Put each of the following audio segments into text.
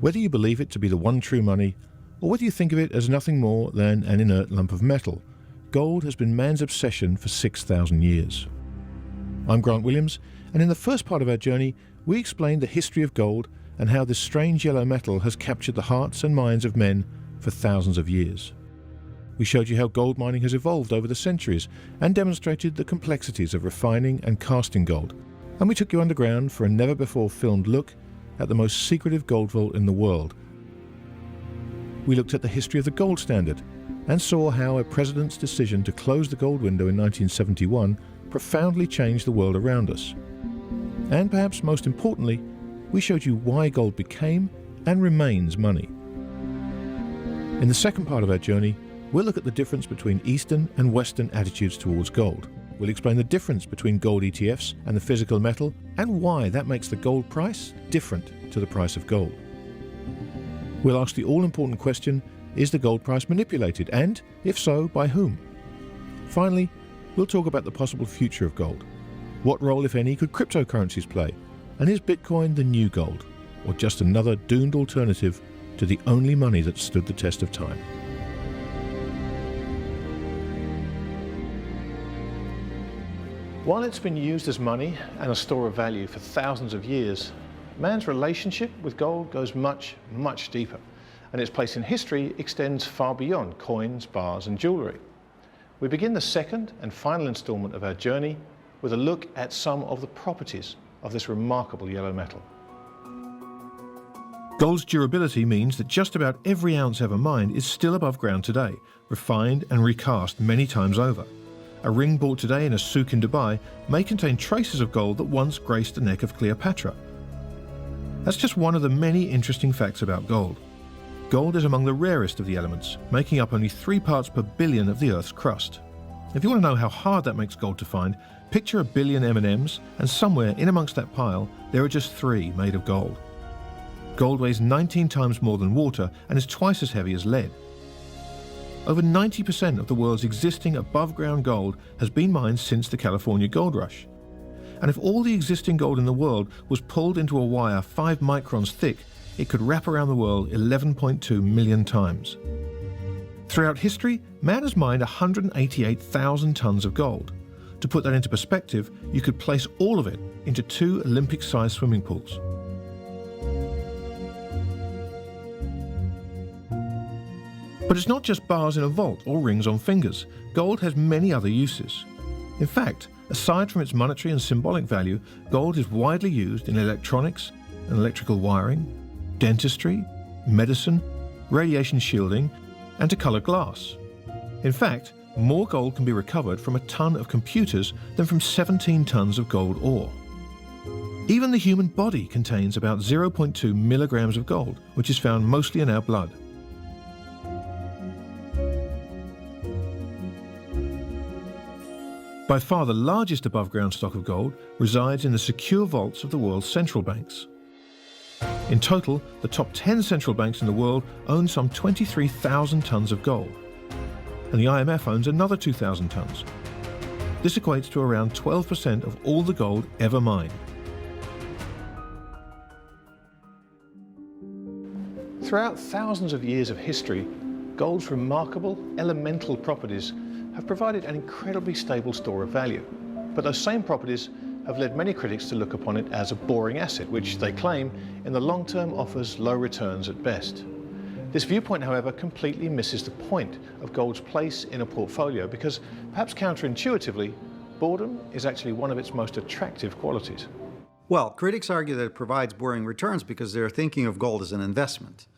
Whether you believe it to be the one true money, or whether you think of it as nothing more than an inert lump of metal, gold has been man's obsession for 6,000 years. I'm Γκραντ Γουίλιαμς, and in the first part of our journey, we explained the history of gold and how this strange yellow metal has captured the hearts and minds of men for thousands of years. We showed you how gold mining has evolved over the centuries and demonstrated the complexities of refining and casting gold. And we took you underground for a never-before-filmed look at the most secretive gold vault in the world. We looked at the history of the gold standard and saw how a president's decision to close the gold window in 1971 profoundly changed the world around us. And perhaps most importantly, we showed you why gold became and remains money. In the second part of our journey, we'll look at the difference between Eastern and Western attitudes towards gold. We'll explain the difference between gold ETFs and the physical metal and why that makes the gold price different to the price of gold. We'll ask the all-important question, is the gold price manipulated, and, if so, by whom? Finally, we'll talk about the possible future of gold. What role, if any, could cryptocurrencies play? And is Bitcoin the new gold, or just another doomed alternative to the only money that stood the test of time? While it's been used as money and a store of value for thousands of years, man's relationship with gold goes much, much deeper, and its place in history extends far beyond coins, bars, and jewellery. We begin the second and final instalment of our journey with a look at some of the properties of this remarkable yellow metal. Gold's durability means that just about every ounce ever mined is still above ground today, refined and recast many times over. A ring bought today in a souk in Dubai may contain traces of gold that once graced the neck of Cleopatra. That's just one of the many interesting facts about gold. Gold is among the rarest of the elements, making up only 3 parts per billion of the Earth's crust. If you want to know how hard that makes gold to find, picture a billion M&Ms, and somewhere in amongst that pile, there are just 3 made of gold. Gold weighs 19 times more than water and is twice as heavy as lead. Over 90% of the world's existing above-ground gold has been mined since the California gold rush. And if all the existing gold in the world was pulled into a wire 5 microns thick, it could wrap around the world 11.2 million times. Throughout history, man has mined 188,000 tons of gold. To put that into perspective, you could place all of it into 2 Olympic-sized swimming pools. But it's not just bars in a vault or rings on fingers. Gold has many other uses. In fact, aside from its monetary and symbolic value, gold is widely used in electronics and electrical wiring, dentistry, medicine, radiation shielding, and to color glass. In fact, more gold can be recovered from a ton of computers than from 17 tons of gold ore. Even the human body contains about 0.2 milligrams of gold, which is found mostly in our blood. By far the largest above-ground stock of gold resides in the secure vaults of the world's central banks. In total, the top 10 central banks in the world own some 23,000 tons of gold, and the IMF owns another 2,000 tons. This equates to around 12% of all the gold ever mined. Throughout thousands of years of history, gold's remarkable elemental properties have provided an incredibly stable store of value. But those same properties have led many critics to look upon it as a boring asset, which they claim in the long term offers low returns at best. This viewpoint, however, completely misses the point of gold's place in a portfolio because, perhaps counterintuitively, boredom is actually one of its most attractive qualities. Well, critics argue that it provides boring returns because they're thinking of gold as an investment.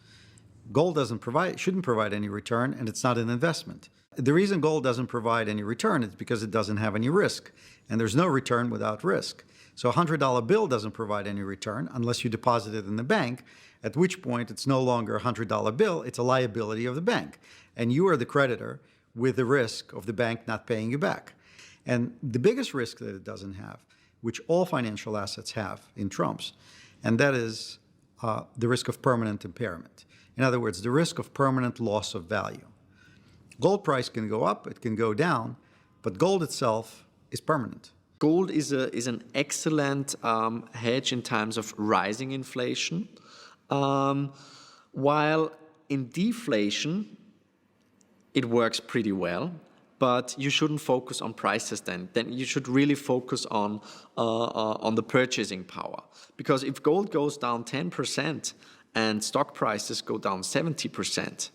Gold shouldn't provide any return, and it's not an investment. The reason gold doesn't provide any return is because it doesn't have any risk, and there's no return without risk. So a $100 bill doesn't provide any return unless you deposit it in the bank, at which point it's no longer a $100 bill, it's a liability of the bank. And you are the creditor with the risk of the bank not paying you back. And the biggest risk that it doesn't have, which all financial assets have in trumps, and that is the risk of permanent impairment. In other words, the risk of permanent loss of value. Gold price can go up, it can go down, but gold itself is permanent. Gold is an excellent hedge in times of rising inflation. While in deflation, it works pretty well, but you shouldn't focus on prices then. Then you should really focus on the purchasing power. Because if gold goes down 10% and stock prices go down 70%,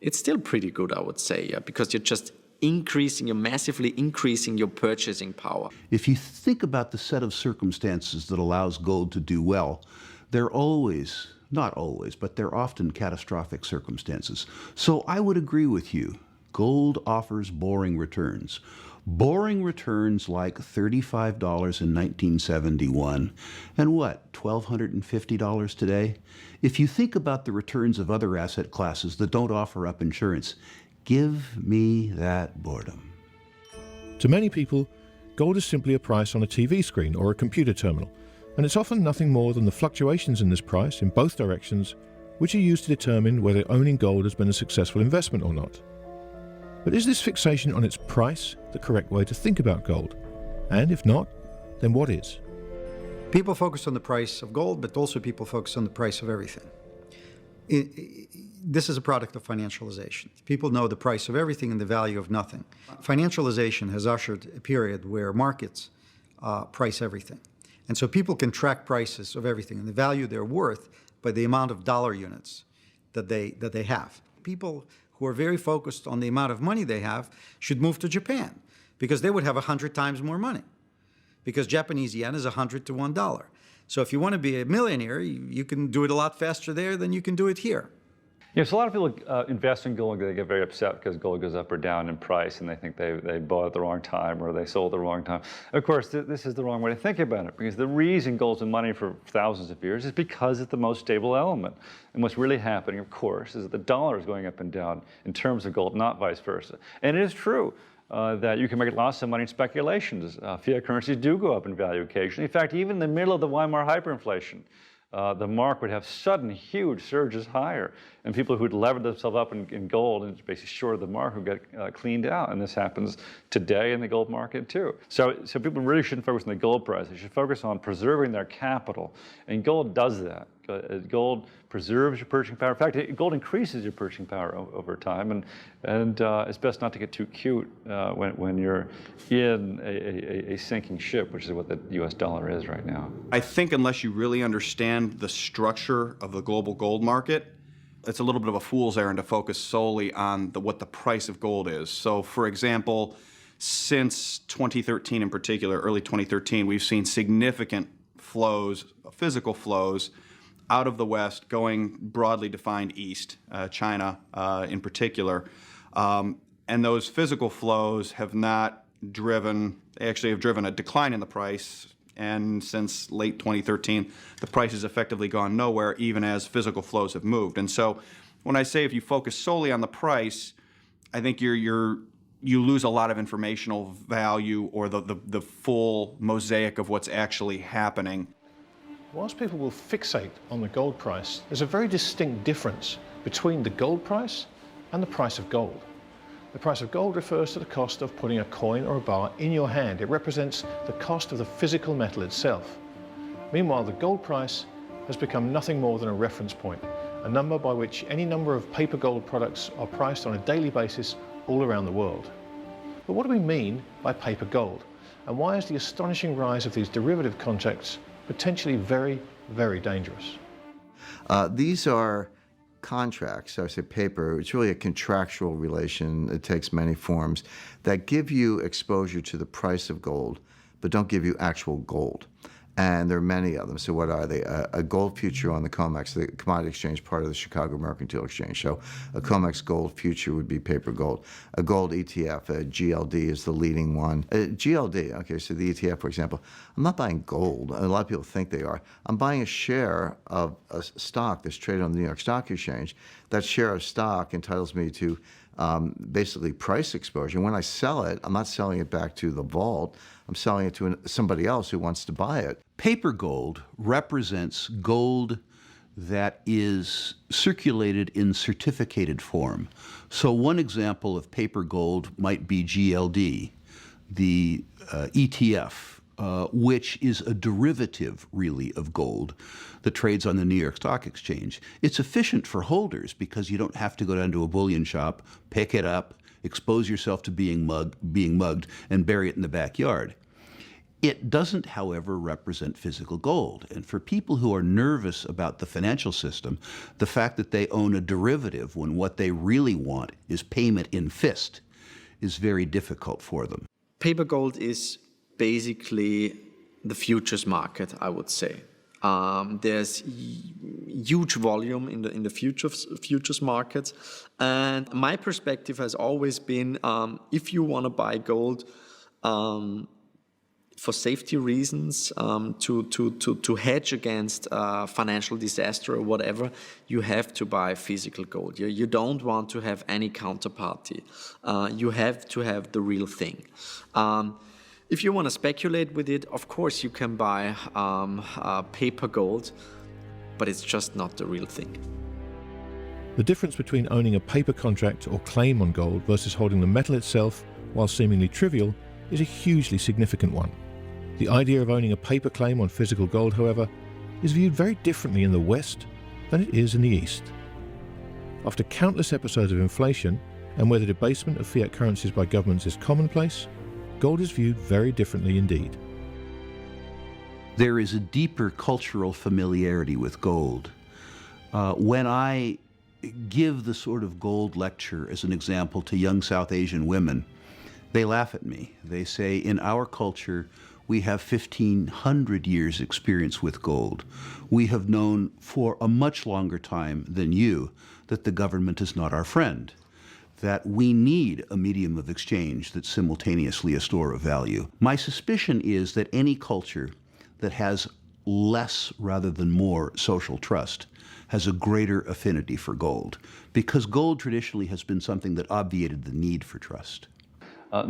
it's still pretty good, I would say, yeah, because you're just you're massively increasing your purchasing power. If you think about the set of circumstances that allows gold to do well, they're always, not always, but they're often catastrophic circumstances. So I would agree with you. Gold offers boring returns. Boring returns like $35 in 1971 and what, $1,250 today? If you think about the returns of other asset classes that don't offer up insurance, give me that boredom. To many people, gold is simply a price on a TV screen or a computer terminal, and it's often nothing more than the fluctuations in this price in both directions, which are used to determine whether owning gold has been a successful investment or not. But is this fixation on its price the correct way to think about gold? And if not, then what is? People focus on the price of gold, but also people focus on the price of everything. This is a product of financialization. People know the price of everything and the value of nothing. Financialization has ushered a period where markets price everything. And so people can track prices of everything and the value they're worth by the amount of dollar units that they have. People who are very focused on the amount of money they have should move to Japan because they would have 100 times more money because Japanese yen is 100 to $1. So if you want to be a millionaire, you can do it a lot faster there than you can do it here. Yeah, so a lot of people invest in gold and they get very upset because gold goes up or down in price and they think they bought at the wrong time or they sold at the wrong time. Of course, this is the wrong way to think about it because the reason gold's been money for thousands of years is because it's the most stable element. And what's really happening, of course, is that the dollar is going up and down in terms of gold, not vice versa. And it is true that you can make lots of money in speculations. Fiat currencies do go up in value occasionally. In fact, even in the middle of the Weimar hyperinflation, the mark would have sudden, huge surges higher. And people who'd levered themselves up in gold and basically shorted the mark would get cleaned out. And this happens today in the gold market too. So people really shouldn't focus on the gold price. They should focus on preserving their capital. And gold does that. Gold preserves your purchasing power. In fact, gold increases your purchasing power over time. And it's best not to get too cute when you're in a sinking ship, which is what the US dollar is right now. I think unless you really understand the structure of the global gold market, it's a little bit of a fool's errand to focus solely on what the price of gold is. So, for example, since 2013 in particular, early 2013, we've seen significant flows, physical flows, out of the West going broadly defined east, China in particular. And those physical flows have not driven, actually have driven a decline in the price. And since late 2013, the price has effectively gone nowhere, even as physical flows have moved. And so when I say if you focus solely on the price, I think you lose a lot of informational value or the full mosaic of what's actually happening. Whilst people will fixate on the gold price, there's a very distinct difference between the gold price and the price of gold. The price of gold refers to the cost of putting a coin or a bar in your hand. It represents the cost of the physical metal itself. Meanwhile, the gold price has become nothing more than a reference point, a number by which any number of paper gold products are priced on a daily basis all around the world. But what do we mean by paper gold? And why is the astonishing rise of these derivative contracts potentially very, very dangerous? These are contracts, I say paper, it's really a contractual relation. It takes many forms that give you exposure to the price of gold, but don't give you actual gold. And there are many of them. So what are they? A gold future on the COMEX, the commodity exchange, part of the Chicago Mercantile Exchange. So a COMEX gold future would be paper gold. A gold ETF, a GLD is the leading one. GLD, okay, so the ETF, for example, I'm not buying gold. A lot of people think they are. I'm buying a share of a stock that's traded on the New York Stock Exchange. That share of stock entitles me to basically price exposure. When I sell it, I'm not selling it back to the vault. I'm selling it to somebody else who wants to buy it. Paper gold represents gold that is circulated in certificated form. So one example of paper gold might be GLD, the ETF which is a derivative, really, of gold that trades on the New York Stock Exchange. It's efficient for holders because you don't have to go down to a bullion shop, pick it up, expose yourself to being mugged, and bury it in the backyard. It doesn't, however, represent physical gold. And for people who are nervous about the financial system, the fact that they own a derivative when what they really want is payment in fist is very difficult for them. Paper gold is basically the futures market, I would say. There's huge volume in the futures markets, and my perspective has always been, if you want to buy gold for safety reasons, to hedge against financial disaster or whatever, you have to buy physical gold. You don't want to have any counterparty. You have to have the real thing. If you want to speculate with it, of course you can buy paper gold, but it's just not the real thing. The difference between owning a paper contract or claim on gold versus holding the metal itself, while seemingly trivial, is a hugely significant one. The idea of owning a paper claim on physical gold, however, is viewed very differently in the West than it is in the East. After countless episodes of inflation, and where the debasement of fiat currencies by governments is commonplace, gold is viewed very differently indeed. There is a deeper cultural familiarity with gold. When I give the sort of gold lecture as an example to young South Asian women, they laugh at me. They say, in our culture, we have 1,500 years experience with gold. We have known for a much longer time than you that the government is not our friend, that we need a medium of exchange that's simultaneously a store of value. My suspicion is that any culture that has less rather than more social trust has a greater affinity for gold, because gold traditionally has been something that obviated the need for trust.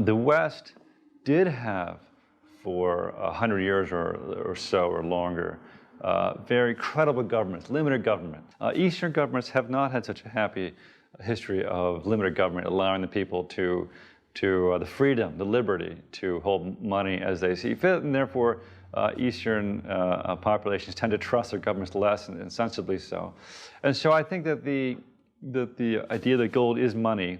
The West did have, for 100 years or so or longer, very credible governments, limited government. Eastern governments have not had such a happy history of limited government, allowing the people to the freedom, the liberty to hold money as they see fit, and therefore Eastern populations tend to trust their governments less, and sensibly so. And so I think that the idea that gold is money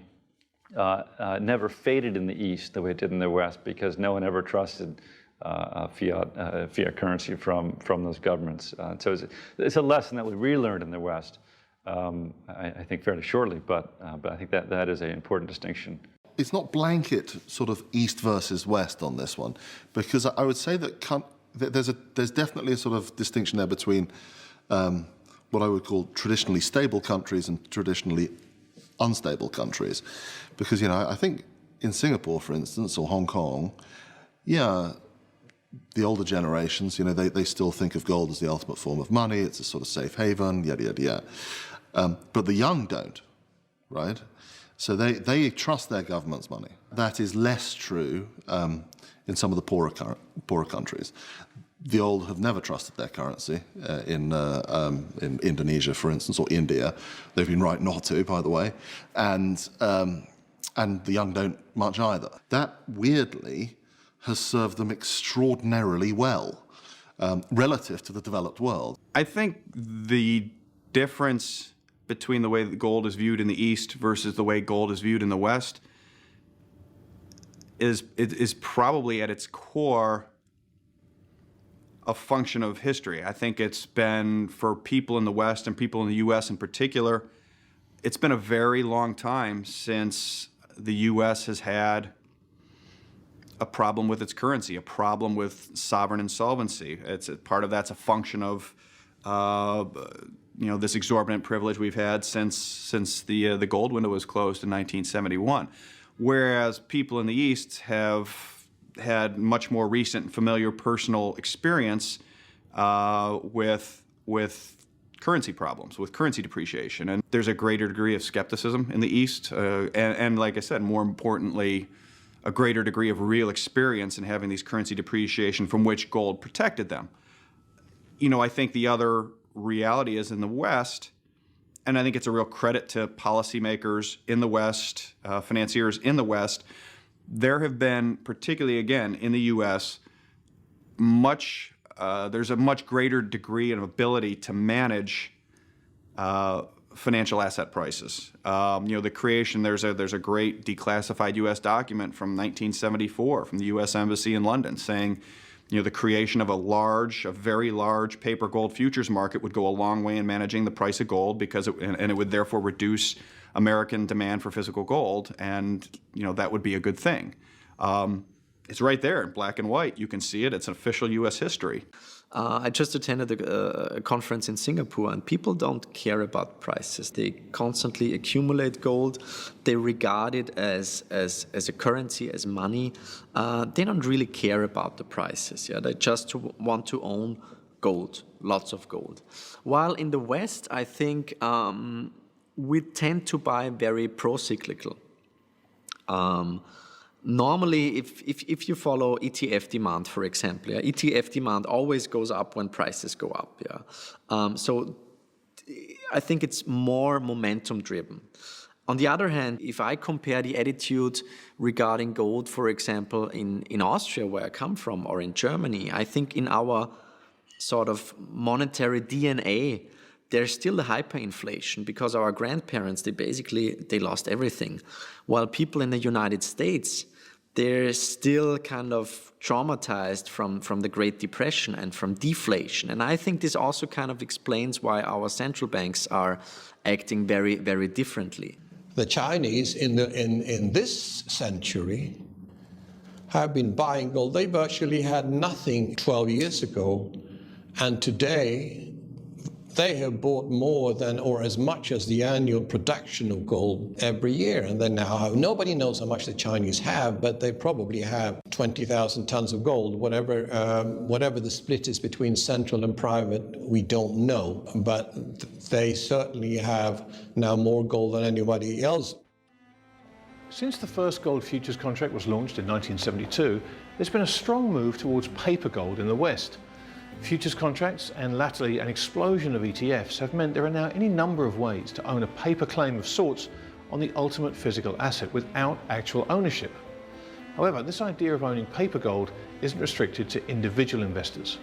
never faded in the East the way it did in the West, because no one ever trusted fiat currency from those governments. So it's a lesson that we relearned in the West, I think fairly shortly, but I think that is an important distinction. It's not blanket sort of East versus West on this one, because I would say that there's definitely a sort of distinction there between what I would call traditionally stable countries and traditionally unstable countries. Because, I think in Singapore, for instance, or Hong Kong, the older generations, they still think of gold as the ultimate form of money. It's a sort of safe haven, yada, yada, yada. But the young don't, right? So they trust their government's money. That is less true in some of the poorer countries. The old have never trusted their currency. In Indonesia, for instance, or India, they've been right not to, by the way, and the young don't much either. That weirdly has served them extraordinarily well relative to the developed world. I think the difference between the way that gold is viewed in the East versus the way gold is viewed in the West is probably at its core a function of history. I think it's been, for people in the West and people in the U.S. in particular, it's been a very long time since the U.S. has had a problem with its currency, a problem with sovereign insolvency. Part of that's a function of this exorbitant privilege we've had since the gold window was closed in 1971, whereas people in the East have had much more recent and familiar personal experience with currency problems, with currency depreciation. And there's a greater degree of skepticism in the East, and like I said, more importantly, a greater degree of real experience in having these currency depreciation from which gold protected them. I think the other reality is in the West, and I think it's a real credit to policymakers in the West, financiers in the West, there have been, particularly again in the U.S., there's a much greater degree of ability to manage financial asset prices. The creation, there's a great declassified U.S. document from 1974 from the U.S. Embassy in London saying, the creation of a very large paper gold futures market would go a long way in managing the price of gold because it would therefore reduce American demand for physical gold, and that would be a good thing. It's right there in black and white. You can see it. It's an official U.S. history. I just attended a conference in Singapore, and people don't care about prices. They constantly accumulate gold. They regard it as a currency, as money. They don't really care about the prices. Yeah, they just want to own gold, lots of gold. While in the West, I think we tend to buy very pro-cyclical. Normally, if you follow ETF demand, for example, ETF demand always goes up when prices go up. So I think it's more momentum driven. On the other hand, if I compare the attitude regarding gold, for example, in Austria, where I come from, or in Germany, I think in our sort of monetary DNA, there's still a hyperinflation because our grandparents, they lost everything. While people in the United States, they're still kind of traumatized from the Great Depression and from deflation. And I think this also kind of explains why our central banks are acting very, very differently. The Chinese in this century have been buying gold. They virtually had nothing 12 years ago, and today they have bought more than or as much as the annual production of gold every year. And they now have, nobody knows how much the Chinese have, but they probably have 20,000 tons of gold. Whatever the split is between central and private, we don't know. But they certainly have now more gold than anybody else. Since the first gold futures contract was launched in 1972, there's been a strong move towards paper gold in the West. Futures contracts and latterly an explosion of ETFs have meant there are now any number of ways to own a paper claim of sorts on the ultimate physical asset without actual ownership. However, this idea of owning paper gold isn't restricted to individual investors.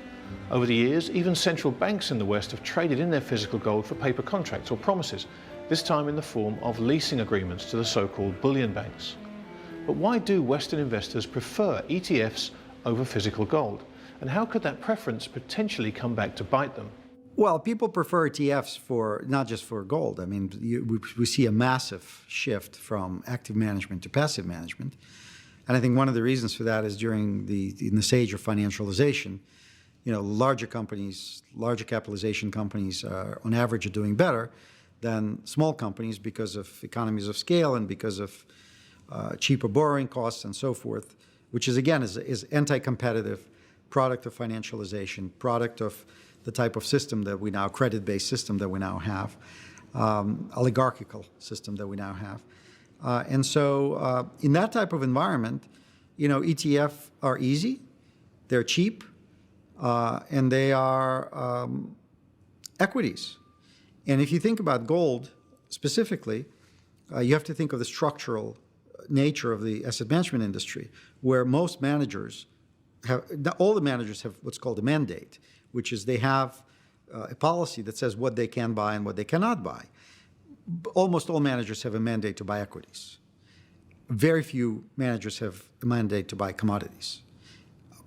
Over the years, even central banks in the West have traded in their physical gold for paper contracts or promises, this time in the form of leasing agreements to the so-called bullion banks. But why do Western investors prefer ETFs over physical gold? And how could that preference potentially come back to bite them? Well, people prefer ETFs for not just for gold. I mean, we see a massive shift from active management to passive management. And I think one of the reasons for that is in this age of financialization, larger companies, larger capitalization companies on average are doing better than small companies because of economies of scale and because of cheaper borrowing costs and so forth, which is anti-competitive, product of financialization, product of the type of system that we now, credit-based system that we now have, oligarchical system that we now have. And so in that type of environment, ETF are easy, they're cheap, and they are equities. And if you think about gold specifically, you have to think of the structural nature of the asset management industry, where most managers all the managers have what's called a mandate, which is they have a policy that says what they can buy and what they cannot buy. Almost all managers have a mandate to buy equities. Very few managers have a mandate to buy commodities,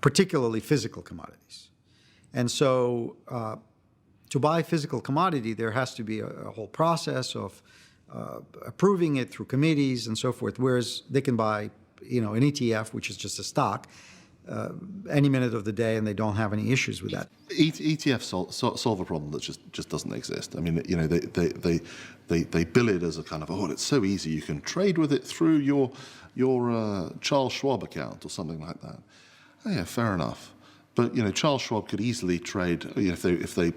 particularly physical commodities. And so to buy physical commodity, there has to be a whole process of approving it through committees and so forth, whereas they can buy an ETF, which is just a stock, any minute of the day, and they don't have any issues with that. ETFs solve a problem that just doesn't exist. I mean, they bill it as a kind of, it's so easy, you can trade with it through your Charles Schwab account or something like that. Oh, yeah, fair enough. But Charles Schwab could easily trade if they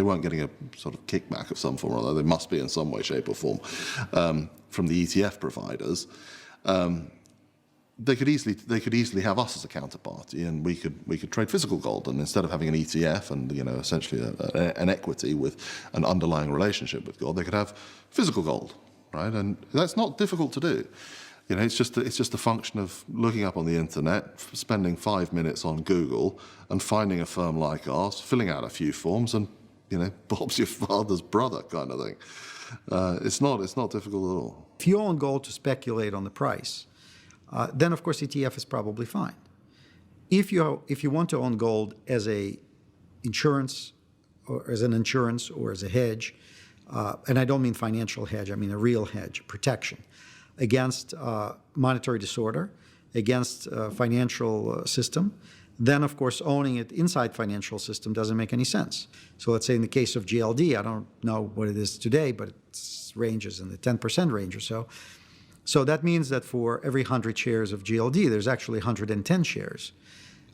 weren't getting a sort of kickback of some form or other. They must be in some way, shape, or form from the ETF providers. They could easily have us as a counterparty, and we could trade physical gold, and instead of having an ETF and essentially an equity with an underlying relationship with gold, they could have physical gold, right? And that's not difficult to do. You know, it's just a function of looking up on the internet, spending 5 minutes on Google, and finding a firm like ours, filling out a few forms, and you know, Bob's your father's brother kind of thing. It's not difficult at all. If you own gold to speculate on the price, then of course ETF is probably fine. If you want to own gold as a insurance, or as an insurance, or as a hedge, and I don't mean financial hedge, I mean a real hedge, protection against monetary disorder, against financial system, then of course owning it inside financial system doesn't make any sense. So let's say in the case of GLD, I don't know what it is today, but it ranges in the 10% range or so. So that means that for every 100 shares of GLD, there's actually 110 shares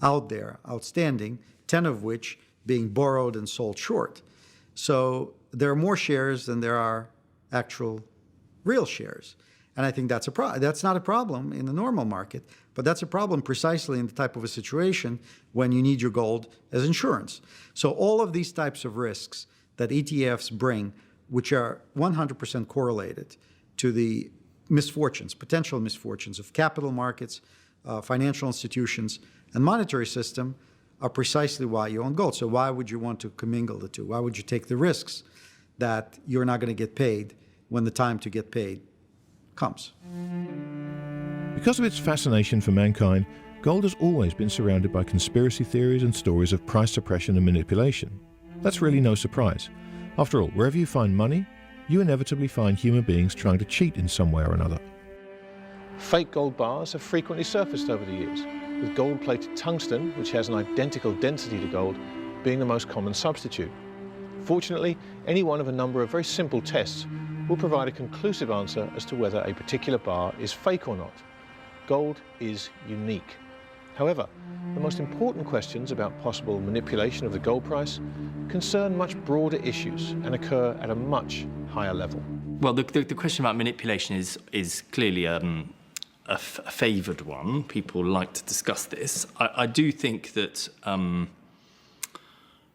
out there, outstanding, 10 of which being borrowed and sold short. So there are more shares than there are actual real shares. And I think that's not a problem in the normal market, but that's a problem precisely in the type of a situation when you need your gold as insurance. So all of these types of risks that ETFs bring, which are 100% correlated to the misfortunes, potential misfortunes of capital markets, financial institutions, and monetary system, are precisely why you own gold. So why would you want to commingle the two? Why would you take the risks that you're not going to get paid when the time to get paid comes? Because of its fascination for mankind, gold has always been surrounded by conspiracy theories and stories of price suppression and manipulation. That's really no surprise. After all, wherever you find money, you inevitably find human beings trying to cheat in some way or another. Fake gold bars have frequently surfaced over the years, with gold-plated tungsten, which has an identical density to gold, being the most common substitute. Fortunately, any one of a number of very simple tests will provide a conclusive answer as to whether a particular bar is fake or not. Gold is unique. However, the most important questions about possible manipulation of the gold price concern much broader issues and occur at a much higher level. Well, the question about manipulation is clearly a favoured one. People like to discuss this. I do think that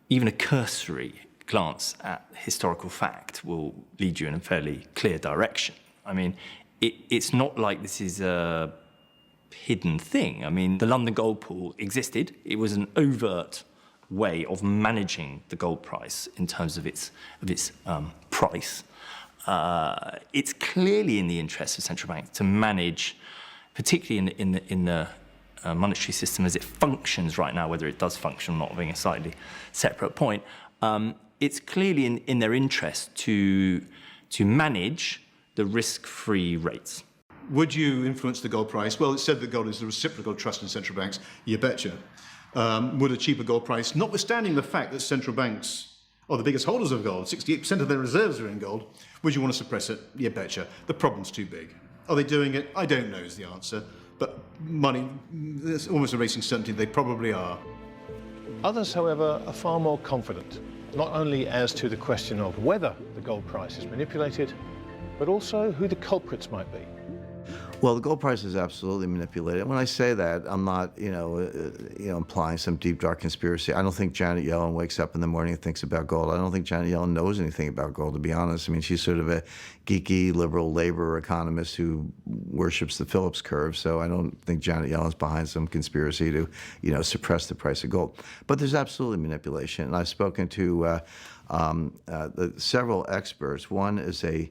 even a cursory glance at historical fact will lead you in a fairly clear direction. I mean, it's not like this is a hidden thing. I mean, the London Gold Pool existed. It was an overt way of managing the gold price in terms of its price. It's clearly in the interest of central banks to manage, particularly in the monetary system as it functions right now, whether it does function or not being a slightly separate point. It's clearly in their interest to manage the risk-free rates. Would you influence the gold price? Well, it's said that gold is the reciprocal trust in central banks. You betcha. Would a cheaper gold price, notwithstanding the fact that central banks are the biggest holders of gold, 68% of their reserves are in gold, would you want to suppress it? You betcha. The problem's too big. Are they doing it? I don't know is the answer. But money, there's almost a racing certainty they probably are. Others, however, are far more confident, not only as to the question of whether the gold price is manipulated, but also who the culprits might be. Well, the gold price is absolutely manipulated. When I say that, I'm not, implying some deep, dark conspiracy. I don't think Janet Yellen wakes up in the morning and thinks about gold. I don't think Janet Yellen knows anything about gold, to be honest. I mean, she's sort of a geeky, liberal labor economist who worships the Phillips curve. So I don't think Janet Yellen's behind some conspiracy to, suppress the price of gold. But there's absolutely manipulation. And I've spoken to several experts. One is a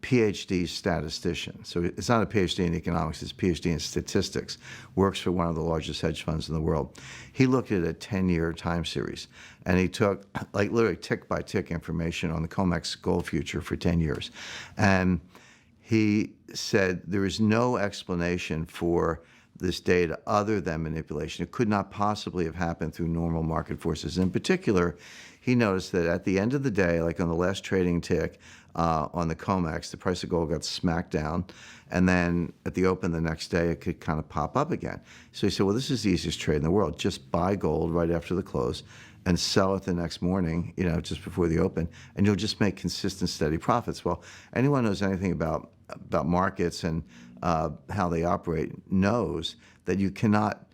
PhD statistician. So it's not a PhD in economics, it's a PhD in statistics, works for one of the largest hedge funds in the world. He looked at a 10-year time series, and he took literally tick-by-tick information on the COMEX gold future for 10 years. And he said there is no explanation for this data other than manipulation. It could not possibly have happened through normal market forces. In particular, he noticed that at the end of the day, like on the last trading tick on the COMEX, the price of gold got smacked down, and then at the open the next day, it could kind of pop up again. So he said, well, this is the easiest trade in the world. Just buy gold right after the close and sell it the next morning, just before the open, and you'll just make consistent, steady profits. Well, anyone who knows anything about markets and how they operate knows that you cannot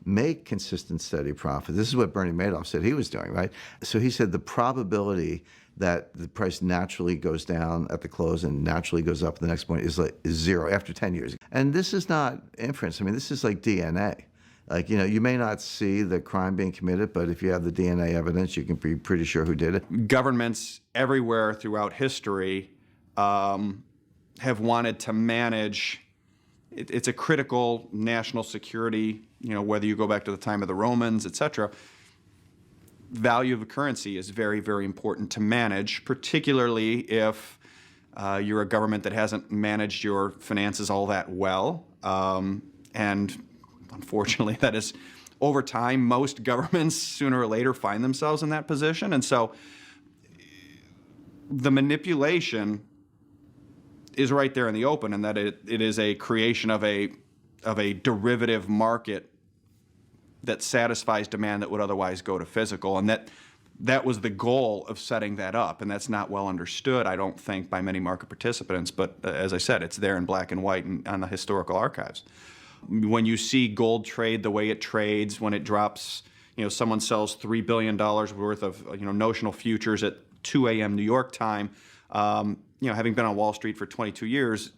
make consistent, steady profit. This is what Bernie Madoff said he was doing, right? So he said the probability that the price naturally goes down at the close and naturally goes up at the next point is zero after 10 years. And this is not inference. I mean, this is like DNA. Like, you know, you may not see the crime being committed, but if you have the DNA evidence, you can be pretty sure who did it. Governments everywhere throughout history have wanted to manage. It's a critical national security, you know, whether you go back to the time of the Romans, etc. Value of a currency is very, very important to manage, particularly if you're a government that hasn't managed your finances all that well. And unfortunately, that is, over time, most governments sooner or later find themselves in that position. And so the manipulation is right there in the open, and that it is a creation of a derivative market that satisfies demand that would otherwise go to physical, and that was the goal of setting that up, and that's not well understood, I don't think, by many market participants. But as I said, it's there in black and white on the historical archives. When you see gold trade the way it trades, when it drops, you know, someone sells $3 billion worth of, you know, notional futures at 2 a.m. New York time. You know, having been on Wall Street for 22 years,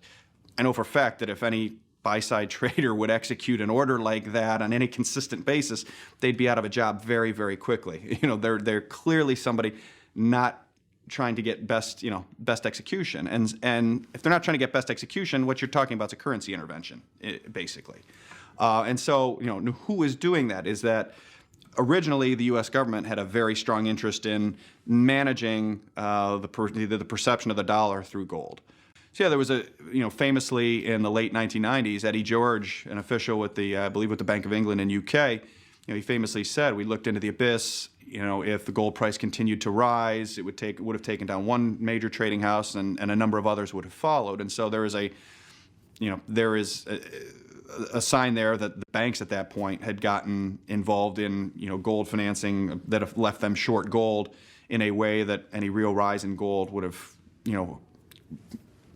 I know for a fact that if any buy-side trader would execute an order like that on any consistent basis, they'd be out of a job very, very quickly. You know, they're clearly somebody not trying to get best execution. And if they're not trying to get best execution, what you're talking about is a currency intervention, basically. And so, you know, who is doing that? Is that originally the U.S. government had a very strong interest in managing the perception of the dollar through gold. So yeah, there was famously in the late 1990s, Eddie George, an official with I believe with the Bank of England in UK, you know, he famously said, we looked into the abyss. You know, if the gold price continued to rise, it would have taken down one major trading house, and a number of others would have followed. And so there is a sign there that the banks at that point had gotten involved in, you know, gold financing that have left them short gold in a way that any real rise in gold would have,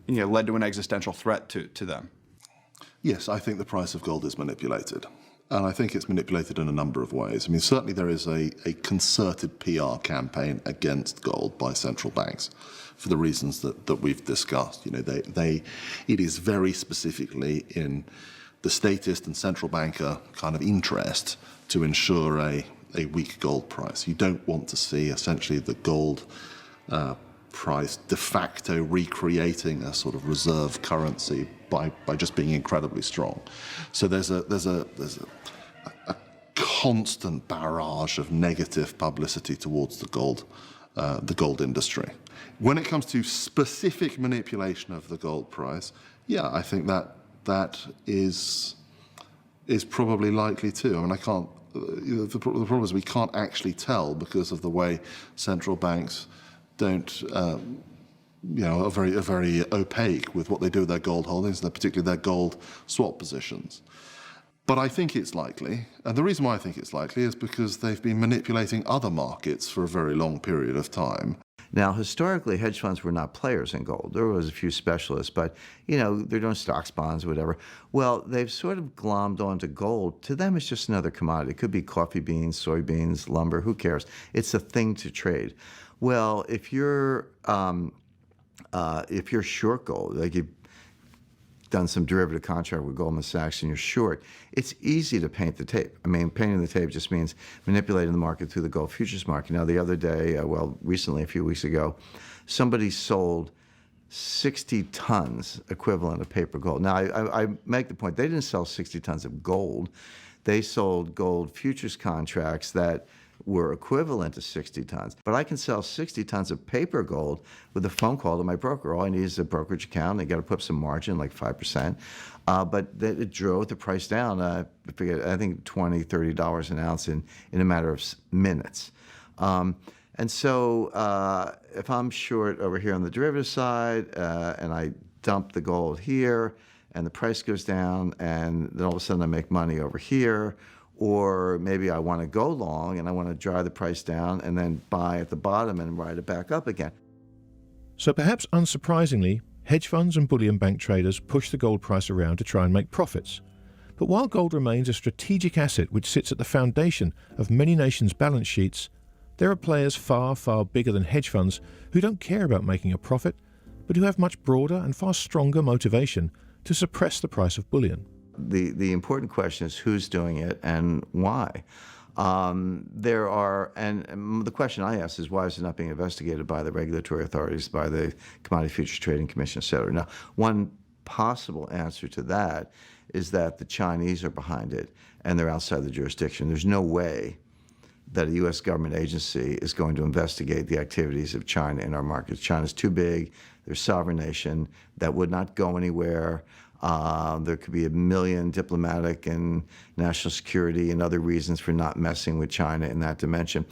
led to an existential threat to them. Yes, I think the price of gold is manipulated. And I think it's manipulated in a number of ways. I mean, certainly there is a concerted PR campaign against gold by central banks for the reasons that we've discussed. You know, it is very specifically in the statist and central banker kind of interest to ensure a weak gold price. You don't want to see essentially the gold price de facto recreating a sort of reserve currency by just being incredibly strong. So there's a constant barrage of negative publicity towards the gold industry. When it comes to specific manipulation of the gold price, yeah, I think that is probably likely too. I mean, I can't. The problem is we can't actually tell because of the way central banks don't. Are very opaque with what they do with their gold holdings, and particularly their gold swap positions. But I think it's likely, and the reason why I think it's likely is because they've been manipulating other markets for a very long period of time. Now, historically, hedge funds were not players in gold. There was a few specialists, but, they're doing stocks, bonds, whatever. Well, they've sort of glommed onto gold. To them, it's just another commodity. It could be coffee beans, soybeans, lumber, who cares? It's a thing to trade. Well, if you're short gold, like you've done some derivative contract with Goldman Sachs and you're short, it's easy to paint the tape. I mean, painting the tape just means manipulating the market through the gold futures market. Now, the other day, recently, a few weeks ago, somebody sold 60 tons equivalent of paper gold. Now, I make the point, they didn't sell 60 tons of gold. They sold gold futures contracts that were equivalent to 60 tons. But I can sell 60 tons of paper gold with a phone call to my broker. All I need is a brokerage account. They got to put up some margin, like 5%. But it drove the price down, I think $20, $30 an ounce in a matter of minutes. And so if I'm short over here on the derivative side and I dump the gold here and the price goes down and then all of a sudden I make money over here, or maybe I want to go long and I want to drive the price down and then buy at the bottom and ride it back up again. So perhaps unsurprisingly, hedge funds and bullion bank traders push the gold price around to try and make profits. But while gold remains a strategic asset which sits at the foundation of many nations' balance sheets, there are players far, far bigger than hedge funds who don't care about making a profit, but who have much broader and far stronger motivation to suppress the price of bullion. The important question is who's doing it and why. And the question I ask is, why is it not being investigated by the regulatory authorities, by the Commodity Futures Trading Commission, et cetera? Now, one possible answer to that is that the Chinese are behind it and they're outside the jurisdiction. There's no way that a U.S. government agency is going to investigate the activities of China in our markets. China's too big, they're a sovereign nation, that would not go anywhere. There could be a million diplomatic and national security and other reasons for not messing with China in that dimension.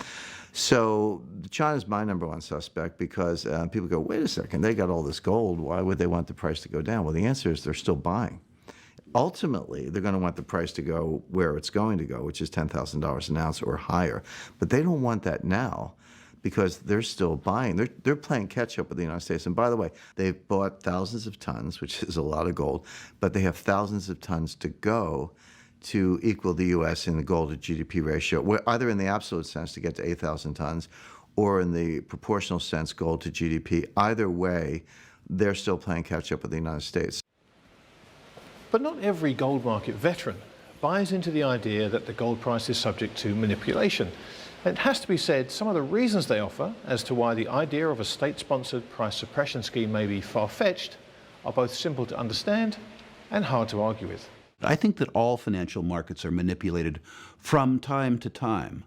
So China's my number one suspect because people go, wait a second, they got all this gold, why would they want the price to go down? Well, the answer is they're still buying. Ultimately, they're going to want the price to go where it's going to go, which is $10,000 an ounce or higher. But they don't want that now because they're still buying. They're playing catch up with the United States. And by the way, they've bought thousands of tons, which is a lot of gold, but they have thousands of tons to go to equal the U.S. in the gold to GDP ratio, either in the absolute sense to get to 8,000 tons or in the proportional sense, gold to GDP. Either way, they're still playing catch up with the United States. But not every gold market veteran buys into the idea that the gold price is subject to manipulation. It has to be said, some of the reasons they offer as to why the idea of a state-sponsored price suppression scheme may be far-fetched are both simple to understand and hard to argue with. I think that all financial markets are manipulated from time to time.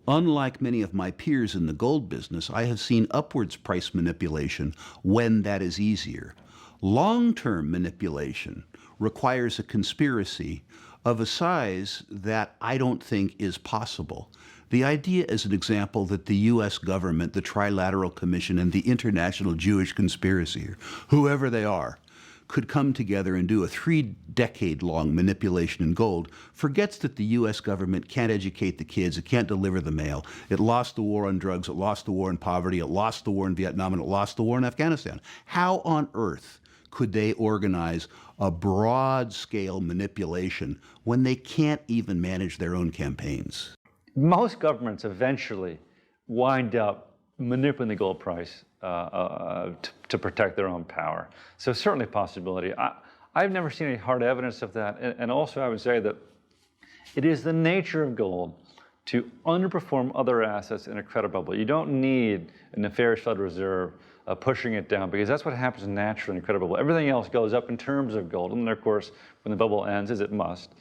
Unlike many of my peers in the gold business, I have seen upwards price manipulation when that is easier. Long-term manipulation requires a conspiracy of a size that I don't think is possible. The idea, as an example, that the U.S. government, the Trilateral Commission, and the International Jewish Conspiracy, whoever they are, could come together and do a 3-decade-long manipulation in gold forgets that the U.S. government can't educate the kids, it can't deliver the mail. It lost the war on drugs, it lost the war on poverty, it lost the war in Vietnam, and it lost the war in Afghanistan. How on earth could they organize a broad-scale manipulation when they can't even manage their own campaigns? Most governments eventually wind up manipulating the gold price to protect their own power. So certainly a possibility. I've never seen any hard evidence of that. And also I would say that it is the nature of gold to underperform other assets in a credit bubble. You don't need a nefarious Federal Reserve pushing it down, because that's what happens naturally in a credit bubble. Everything else goes up in terms of gold. And then, of course, when the bubble ends, as it must,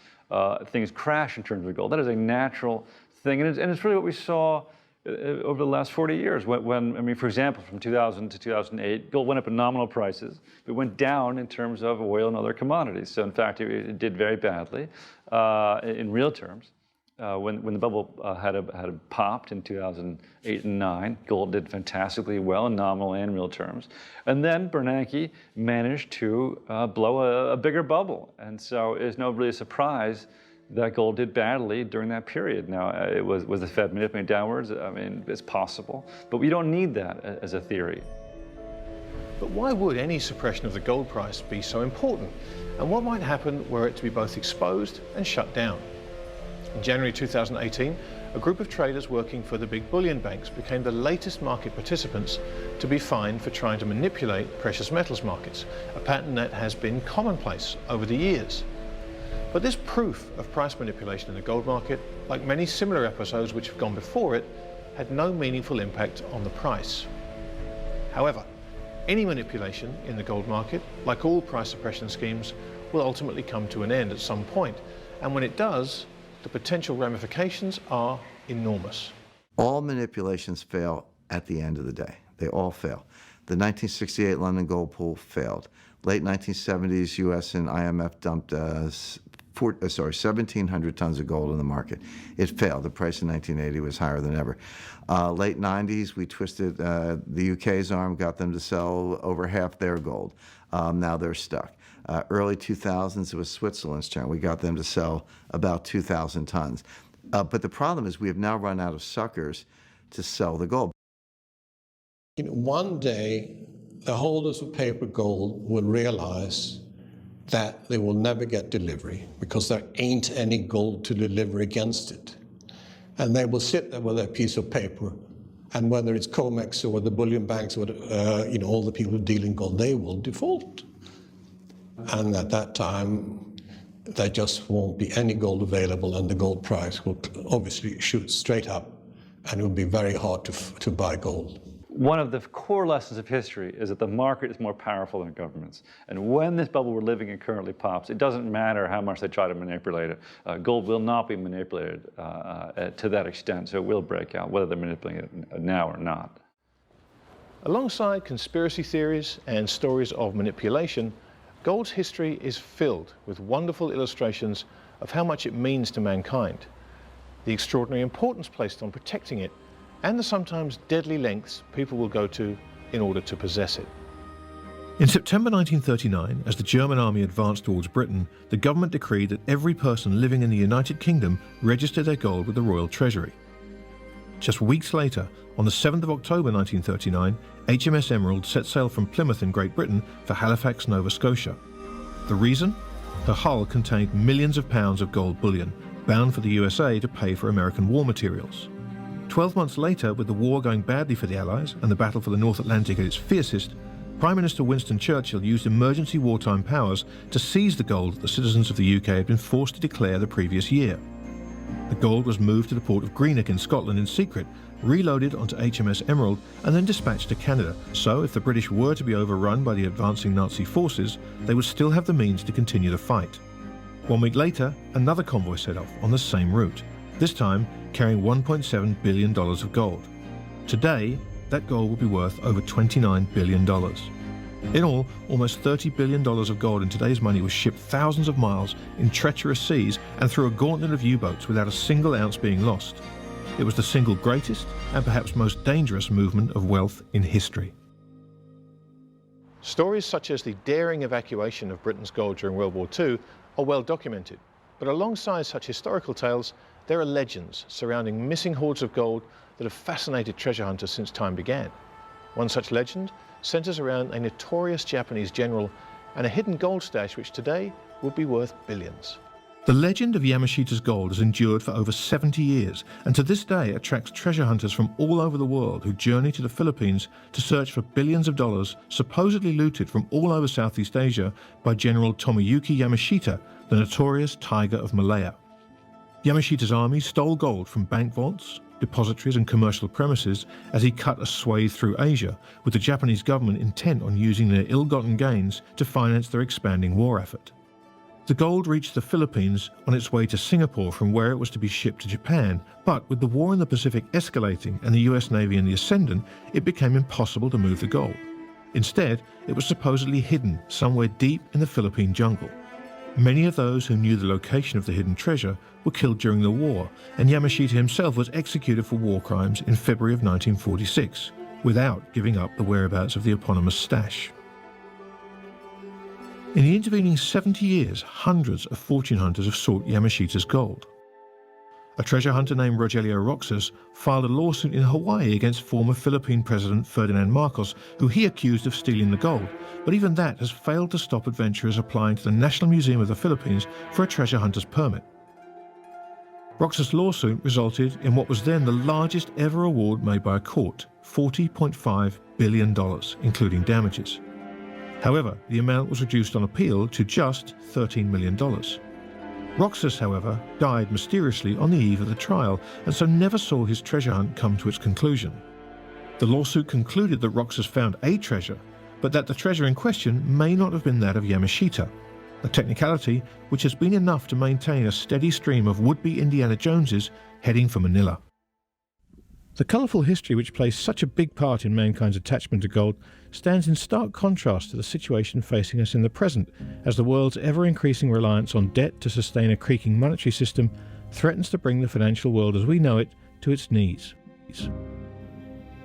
things crash in terms of gold. That is a natural thing. And it's really what we saw over the last 40 years. When, I mean, for example, from 2000 to 2008, gold went up in nominal prices. It went down in terms of oil and other commodities. So, in fact, it did very badly in real terms. When the bubble had popped in 2008 and 9, gold did fantastically well in nominal and real terms. And then Bernanke managed to blow a bigger bubble. And so it's no really surprise that gold did badly during that period. Now, was the Fed manipulating downwards? I mean, it's possible. But we don't need that as a theory. But why would any suppression of the gold price be so important? And what might happen were it to be both exposed and shut down? In January 2018, a group of traders working for the big bullion banks became the latest market participants to be fined for trying to manipulate precious metals markets, a pattern that has been commonplace over the years. But this proof of price manipulation in the gold market, like many similar episodes which have gone before it, had no meaningful impact on the price. However, any manipulation in the gold market, like all price suppression schemes, will ultimately come to an end at some point. And when it does, the potential ramifications are enormous. All manipulations fail at the end of the day. They all fail. The 1968 London gold pool failed. Late 1970s, U.S. and IMF dumped 1,700 tons of gold in the market. It failed. The price in 1980 was higher than ever. Late 90s, we twisted the UK's arm, got them to sell over half their gold. Now they're stuck. Early 2000s, it was Switzerland's turn. We got them to sell about 2,000 tons. But the problem is we have now run out of suckers to sell the gold. One day, the holders of paper gold will realize that they will never get delivery because there ain't any gold to deliver against it. And they will sit there with a piece of paper And whether it's COMEX or the bullion banks or all the people who deal in gold, they will default. And at that time, there just won't be any gold available, and the gold price will obviously shoot straight up, and it will be very hard to buy gold. One of the core lessons of history is that the market is more powerful than governments. And when this bubble we're living in currently pops, it doesn't matter how much they try to manipulate it. Gold will not be manipulated to that extent, so it will break out, whether they're manipulating it now or not. Alongside conspiracy theories and stories of manipulation, gold's history is filled with wonderful illustrations of how much it means to mankind, the extraordinary importance placed on protecting it, and the sometimes deadly lengths people will go to in order to possess it. In September 1939, as the German army advanced towards Britain, the government decreed that every person living in the United Kingdom register their gold with the Royal Treasury. Just weeks later, on the 7th of October 1939, HMS Emerald set sail from Plymouth in Great Britain for Halifax, Nova Scotia. The reason? Her hull contained millions of pounds of gold bullion, bound for the USA to pay for American war materials. 12 months later, with the war going badly for the Allies and the battle for the North Atlantic at its fiercest, Prime Minister Winston Churchill used emergency wartime powers to seize the gold that the citizens of the UK had been forced to declare the previous year. The gold was moved to the port of Greenock in Scotland in secret, reloaded onto HMS Emerald and then dispatched to Canada, so if the British were to be overrun by the advancing Nazi forces, they would still have the means to continue the fight. 1 week later, another convoy set off on the same route, this time carrying $1.7 billion of gold. Today, that gold would be worth over $29 billion. In all, almost $30 billion of gold in today's money was shipped thousands of miles in treacherous seas and through a gauntlet of U-boats without a single ounce being lost. It was the single greatest and perhaps most dangerous movement of wealth in history. Stories such as the daring evacuation of Britain's gold during World War II are well documented, but alongside such historical tales, there are legends surrounding missing hoards of gold that have fascinated treasure hunters since time began. One such legend centers around a notorious Japanese general and a hidden gold stash which today would be worth billions. The legend of Yamashita's gold has endured for over 70 years and to this day attracts treasure hunters from all over the world who journey to the Philippines to search for billions of dollars supposedly looted from all over Southeast Asia by General Tomoyuki Yamashita, the notorious Tiger of Malaya. Yamashita's army stole gold from bank vaults, depositories and commercial premises as he cut a swathe through Asia, with the Japanese government intent on using their ill-gotten gains to finance their expanding war effort. The gold reached the Philippines on its way to Singapore from where it was to be shipped to Japan, but with the war in the Pacific escalating and the US Navy in the ascendant, it became impossible to move the gold. Instead, it was supposedly hidden somewhere deep in the Philippine jungle. Many of those who knew the location of the hidden treasure were killed during the war, and Yamashita himself was executed for war crimes in February of 1946, without giving up the whereabouts of the eponymous stash. In the intervening 70 years, hundreds of fortune hunters have sought Yamashita's gold. A treasure hunter named Rogelio Roxas filed a lawsuit in Hawaii against former Philippine President Ferdinand Marcos, who he accused of stealing the gold, but even that has failed to stop adventurers applying to the National Museum of the Philippines for a treasure hunter's permit. Roxas' lawsuit resulted in what was then the largest ever award made by a court, $40.5 billion, including damages. However, the amount was reduced on appeal to just $13 million. Roxas, however, died mysteriously on the eve of the trial and so never saw his treasure hunt come to its conclusion. The lawsuit concluded that Roxas found a treasure, but that the treasure in question may not have been that of Yamashita, a technicality which has been enough to maintain a steady stream of would-be Indiana Joneses heading for Manila. The colourful history which plays such a big part in mankind's attachment to gold stands in stark contrast to the situation facing us in the present, as the world's ever-increasing reliance on debt to sustain a creaking monetary system threatens to bring the financial world as we know it to its knees.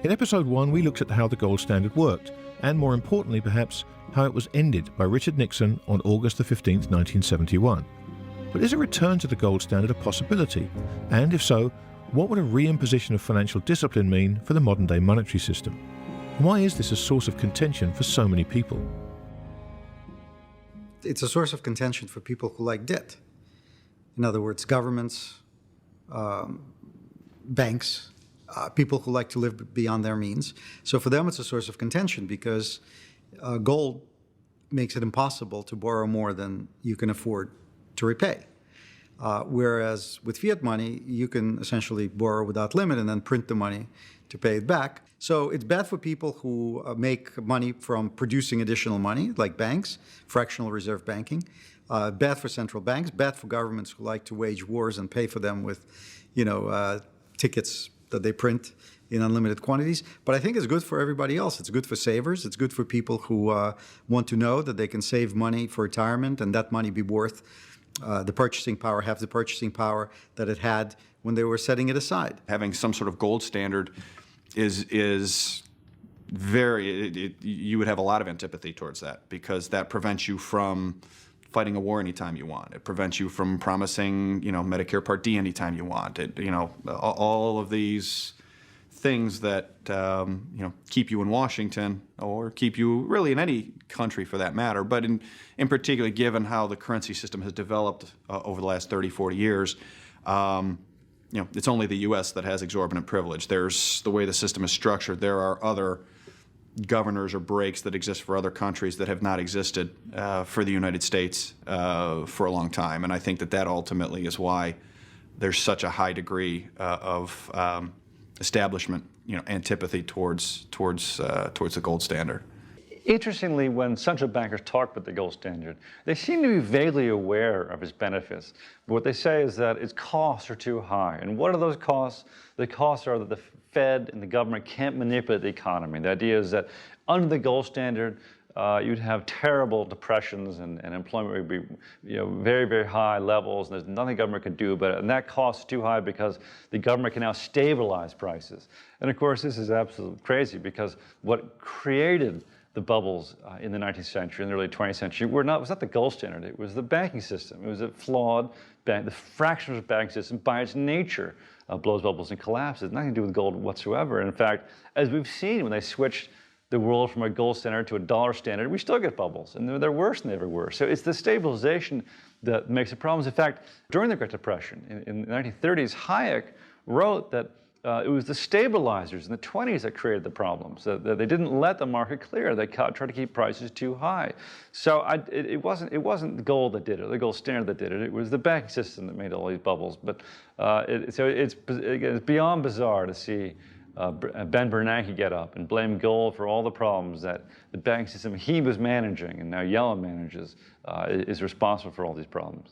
In episode 1, we looked at how the gold standard worked, and more importantly perhaps, how it was ended by Richard Nixon on August the 15th, 1971. But is a return to the gold standard a possibility? And if so, what would a reimposition of financial discipline mean for the modern-day monetary system? Why is this a source of contention for so many people? It's a source of contention for people who like debt. In other words, governments, banks, people who like to live beyond their means. So for them, it's a source of contention because gold makes it impossible to borrow more than you can afford to repay. Whereas with fiat money, you can essentially borrow without limit and then print the money to pay it back. So it's bad for people who make money from producing additional money, like banks, fractional reserve banking. Bad for central banks, bad for governments who like to wage wars and pay for them with, tickets that they print in unlimited quantities. But I think it's good for everybody else. It's good for savers. It's good for people who want to know that they can save money for retirement and that money be worth the purchasing power, have the purchasing power that it had when they were setting it aside. Having some sort of gold standard is very, you would have a lot of antipathy towards that because that prevents you from fighting a war anytime you want. It prevents you from promising, Medicare Part D anytime you want. All of these things that, keep you in Washington or keep you really in any country for that matter. But in particular, given how the currency system has developed over the last 30, 40 years, it's only the U.S. that has exorbitant privilege. There's the way the system is structured. There are other governors or breaks that exist for other countries that have not existed for the United States for a long time. And I think that ultimately is why there's such a high degree of establishment, antipathy towards the gold standard. Interestingly, when central bankers talk about the gold standard, they seem to be vaguely aware of its benefits. But what they say is that its costs are too high. And what are those costs? The costs are that the Fed and the government can't manipulate the economy. The idea is that under the gold standard, you'd have terrible depressions and employment would be very, very high levels, and there's nothing the government can do about it. And that cost is too high because the government can now stabilize prices. And of course, this is absolutely crazy because what created the bubbles in the 19th century and the early 20th century was not the gold standard, it was the banking system. It was a flawed bank. The fractional banking system, by its nature, blows bubbles and collapses. Nothing to do with gold whatsoever. In fact, as we've seen when they switched the world from a gold standard to a dollar standard, we still get bubbles, and they're worse than they ever were. So it's the stabilization that makes the problems. In fact, during the Great Depression, in the 1930s, Hayek wrote that it was the stabilizers in the 20s that created the problems. That they didn't let the market clear. They tried to keep prices too high. So it wasn't the gold that did it, the gold standard that did it. It was the banking system that made all these bubbles. But it's beyond bizarre to see Ben Bernanke get up and blame gold for all the problems that the banking system he was managing and now Yellen manages is responsible for all these problems.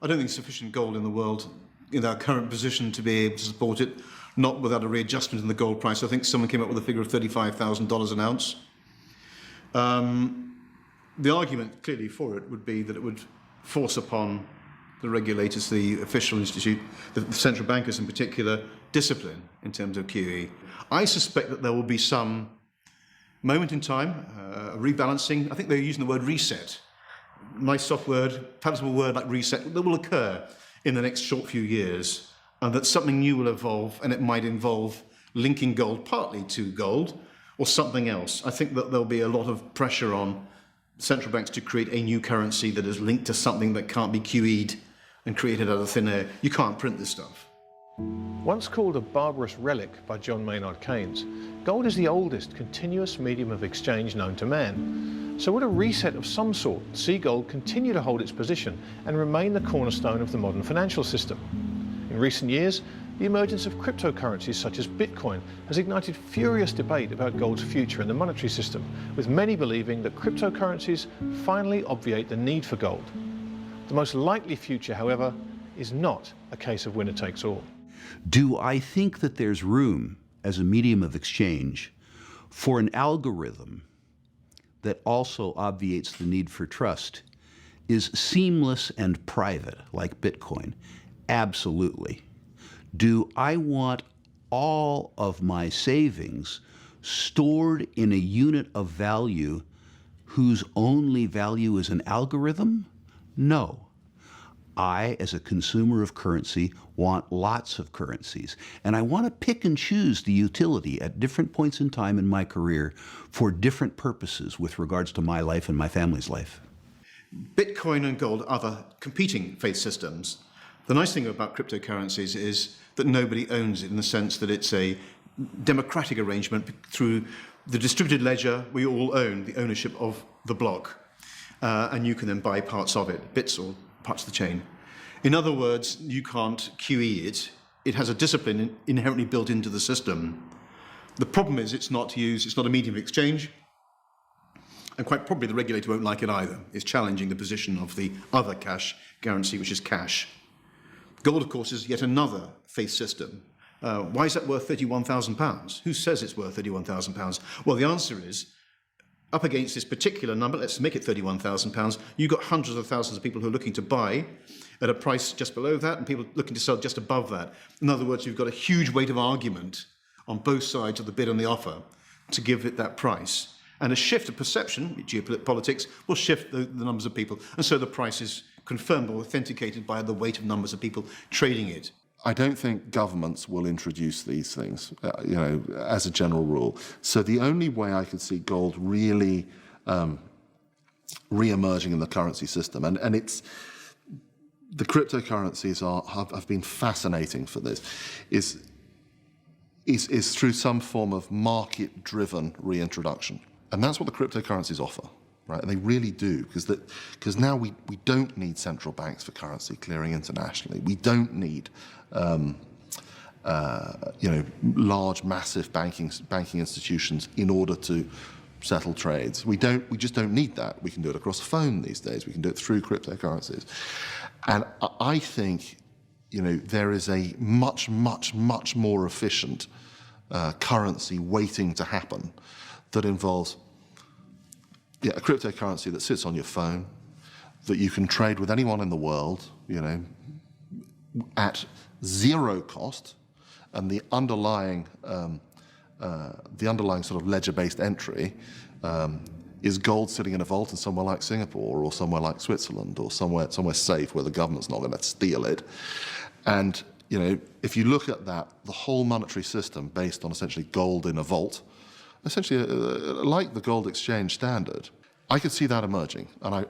I don't think sufficient gold in the world in our current position to be able to support it, not without a readjustment in the gold price. I think someone came up with a figure of $35,000 an ounce. The argument clearly for it would be that it would force upon the regulators, the official institute, the central bankers in particular, discipline in terms of QE. I suspect that there will be some moment in time, a rebalancing. I think they're using the word reset. Nice soft word, palatable word like reset, that will occur in the next short few years, and that something new will evolve, and it might involve linking gold partly to gold or something else. I think that there'll be a lot of pressure on central banks to create a new currency that is linked to something that can't be QE'd and created out of thin air. You can't print this stuff. Once called a barbarous relic by John Maynard Keynes, gold is the oldest continuous medium of exchange known to man. So would a reset of some sort see gold continue to hold its position and remain the cornerstone of the modern financial system? In recent years, the emergence of cryptocurrencies such as Bitcoin has ignited furious debate about gold's future in the monetary system, with many believing that cryptocurrencies finally obviate the need for gold. The most likely future, however, is not a case of winner takes all. Do I think that there's room as a medium of exchange for an algorithm that also obviates the need for trust, is seamless and private, like Bitcoin? Absolutely. Do I want all of my savings stored in a unit of value whose only value is an algorithm? No. I, as a consumer of currency, want lots of currencies, and I want to pick and choose the utility at different points in time in my career for different purposes with regards to my life and my family's life. Bitcoin and gold are the competing faith systems. The nice thing about cryptocurrencies is that nobody owns it in the sense that it's a democratic arrangement through the distributed ledger. We all own the ownership of the block, and you can then buy parts of it, bits or parts of the chain. In other words, you can't QE it. It has a discipline inherently built into the system. The problem is it's not used, it's not a medium of exchange, and quite probably the regulator won't like it either. It's challenging the position of the other cash guarantee, which is cash. Gold, of course, is yet another faith system. Why is that worth £31,000? Who says it's worth £31,000? Well, the answer is, up against this particular number, let's make it £31,000, you've got hundreds of thousands of people who are looking to buy at a price just below that, and people looking to sell just above that. In other words, you've got a huge weight of argument on both sides of the bid and the offer to give it that price. And a shift of perception, geopolitics, will shift the numbers of people, and so the price is confirmed or authenticated by the weight of numbers of people trading it. I don't think governments will introduce these things, as a general rule. So the only way I could see gold really re-emerging in the currency system, and it's the cryptocurrencies have been fascinating for this, is through some form of market-driven reintroduction, and that's what the cryptocurrencies offer. Right, and they really do, because now we don't need central banks for currency clearing internationally. We don't need large, massive banking institutions in order to settle trades. We just don't need that. We can do it across the phone these days. We can do it through cryptocurrencies, and I think there is a much, much, much more efficient currency waiting to happen that involves a cryptocurrency that sits on your phone, that you can trade with anyone in the world, at zero cost, and the underlying sort of ledger-based entry is gold sitting in a vault in somewhere like Singapore or somewhere like Switzerland or somewhere safe where the government's not going to steal it. And if you look at that, the whole monetary system based on essentially gold in a vault, essentially like the gold exchange standard, I could see that emerging, and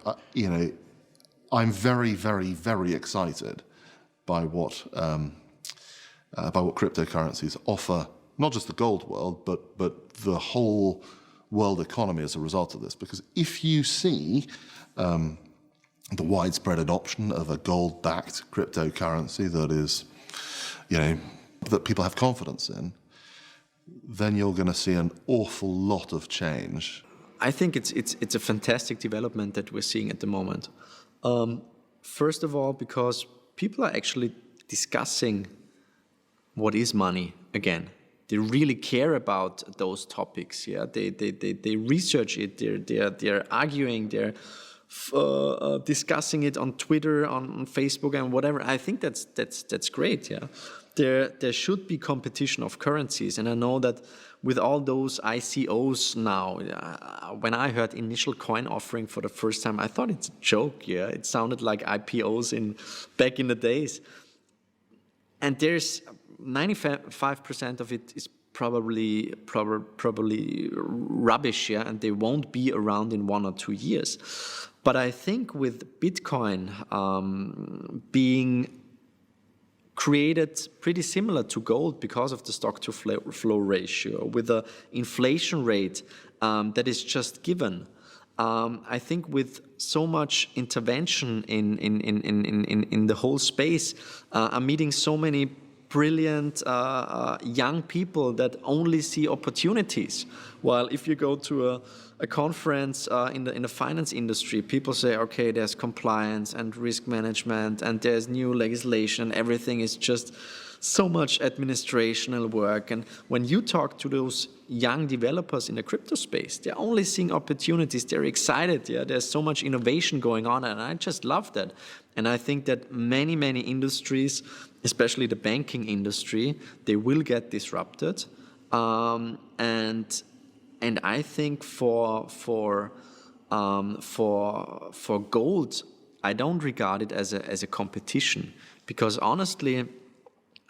I'm very, very, very excited by what cryptocurrencies offer, not just the gold world, but the whole world economy as a result of this. Because if you see the widespread adoption of a gold-backed cryptocurrency that is, that people have confidence in, then you're going to see an awful lot of change. I think it's a fantastic development that we're seeing at the moment. First of all, because people are actually discussing what is money again. They really care about those topics. Yeah, they research it. They're arguing. They're discussing it on Twitter, on Facebook, and whatever. I think that's great. Yeah. There should be competition of currencies, and I know that with all those ICOs now, when I heard initial coin offering for the first time, I thought it's a joke. Yeah, it sounded like IPOs back in the days. And there's 95% of it is probably rubbish, yeah, and they won't be around in 1 or 2 years. But I think with Bitcoin being created pretty similar to gold because of the stock-to-flow ratio, with the inflation rate that is just given. I think with so much intervention in the whole space, I'm meeting so many brilliant young people that only see opportunities. While if you go to a conference in the finance industry, people say, okay, there's compliance and risk management and there's new legislation. Everything is just so much administrational work. And when you talk to those young developers in the crypto space, they're only seeing opportunities. They're excited. Yeah, there's so much innovation going on, and I just love that. And I think that many industries, especially the banking industry, they will get disrupted. And I think for gold, I don't regard it as a competition, because honestly,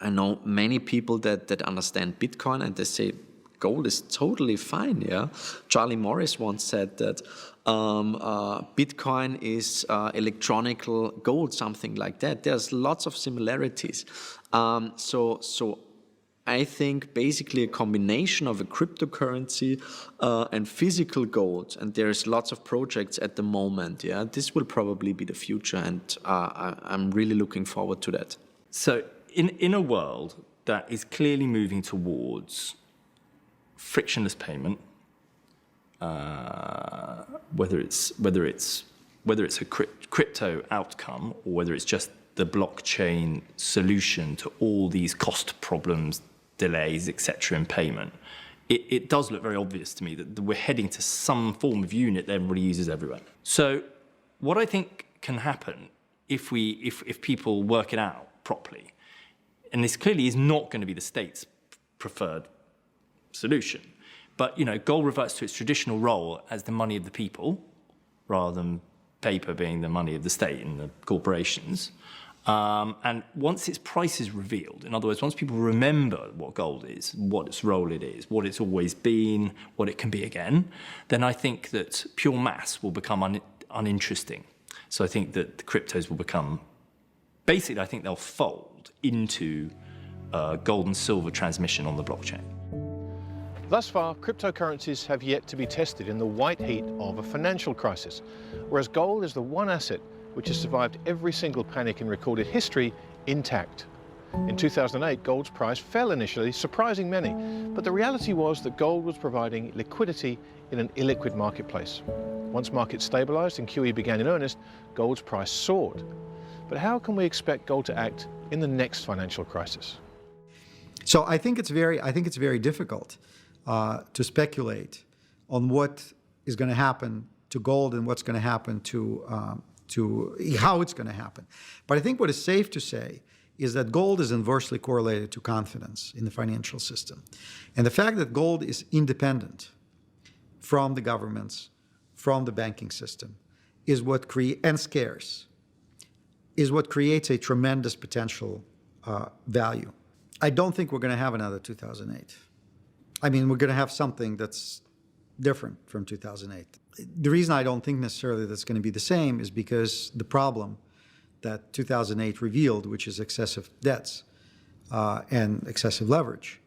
I know many people that understand Bitcoin and they say gold is totally fine. Yeah, Charlie Morris once said that Bitcoin is electronical gold, something like that. There's lots of similarities. So I think basically a combination of a cryptocurrency and physical gold, and there's lots of projects at the moment. Yeah, this will probably be the future, and I'm really looking forward to that. So, in a world that is clearly moving towards frictionless payment, whether it's a crypto outcome or whether it's just the blockchain solution to all these cost problems, delays, etc. in payment, it does look very obvious to me that we're heading to some form of unit that everybody uses everywhere. So what I think can happen if people work it out properly, and this clearly is not going to be the state's preferred solution, but gold reverts to its traditional role as the money of the people rather than paper being the money of the state and the corporations. And once its price is revealed, in other words, once people remember what gold is, what its role it is, what it's always been, what it can be again, then I think that pure mass will become uninteresting. So I think that the cryptos will become, basically I think they'll fold into gold and silver transmission on the blockchain. Thus far, cryptocurrencies have yet to be tested in the white heat of a financial crisis, whereas gold is the one asset which has survived every single panic in recorded history intact. In 2008, gold's price fell initially, surprising many, but the reality was that gold was providing liquidity in an illiquid marketplace. Once markets stabilized and QE began in earnest, gold's price soared. But how can we expect gold to act in the next financial crisis? So I think it's very difficult to speculate on what is going to happen to gold and what's going to happen to how it's going to happen. But I think what is safe to say is that gold is inversely correlated to confidence in the financial system. And the fact that gold is independent from the governments, from the banking system, is what and scarce, is what creates a tremendous potential value. I don't think we're going to have another 2008. I mean, we're going to have something that's different from 2008. The reason I don't think necessarily that's going to be the same is because the problem that 2008 revealed, which is excessive debts and excessive leverage,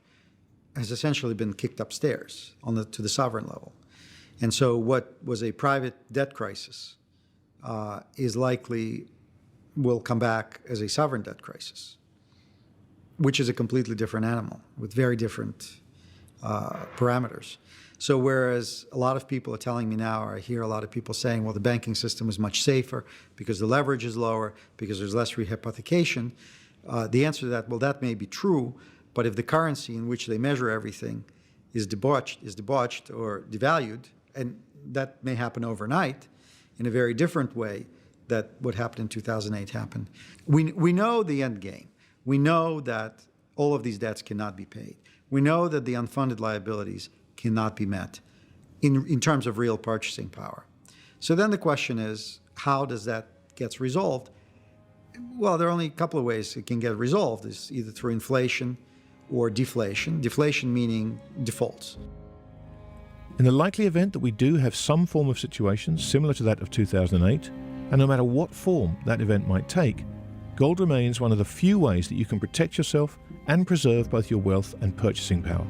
has essentially been kicked upstairs to the sovereign level. And so what was a private debt crisis will come back as a sovereign debt crisis, which is a completely different animal with very different parameters. So whereas a lot of people are telling me now, or I hear a lot of people saying, well, the banking system is much safer because the leverage is lower, because there's less rehypothecation, the answer to that, well, that may be true, but if the currency in which they measure everything is debauched or devalued, and that may happen overnight in a very different way that what happened in 2008 happened. We know the end game. We know that all of these debts cannot be paid. We know that the unfunded liabilities cannot be met in terms of real purchasing power. So then the question is, how does that get resolved? Well, there are only a couple of ways it can get resolved. It's either through inflation or deflation. Deflation meaning defaults. In the likely event that we do have some form of situation similar to that of 2008, and no matter what form that event might take, gold remains one of the few ways that you can protect yourself and preserve both your wealth and purchasing power.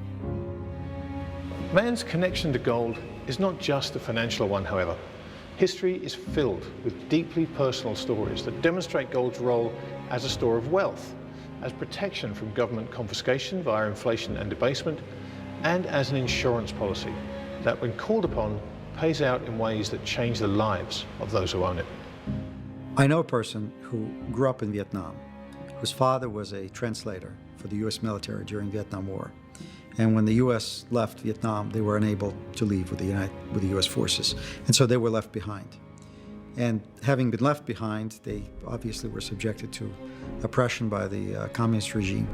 Man's connection to gold is not just a financial one, however. History is filled with deeply personal stories that demonstrate gold's role as a store of wealth, as protection from government confiscation via inflation and debasement, and as an insurance policy that, when called upon, pays out in ways that change the lives of those who own it. I know a person who grew up in Vietnam, whose father was a translator for the U.S. military during the Vietnam War. And when the U.S. left Vietnam, they were unable to leave with the U.S. forces. And so they were left behind. And having been left behind, they obviously were subjected to oppression by the communist regime.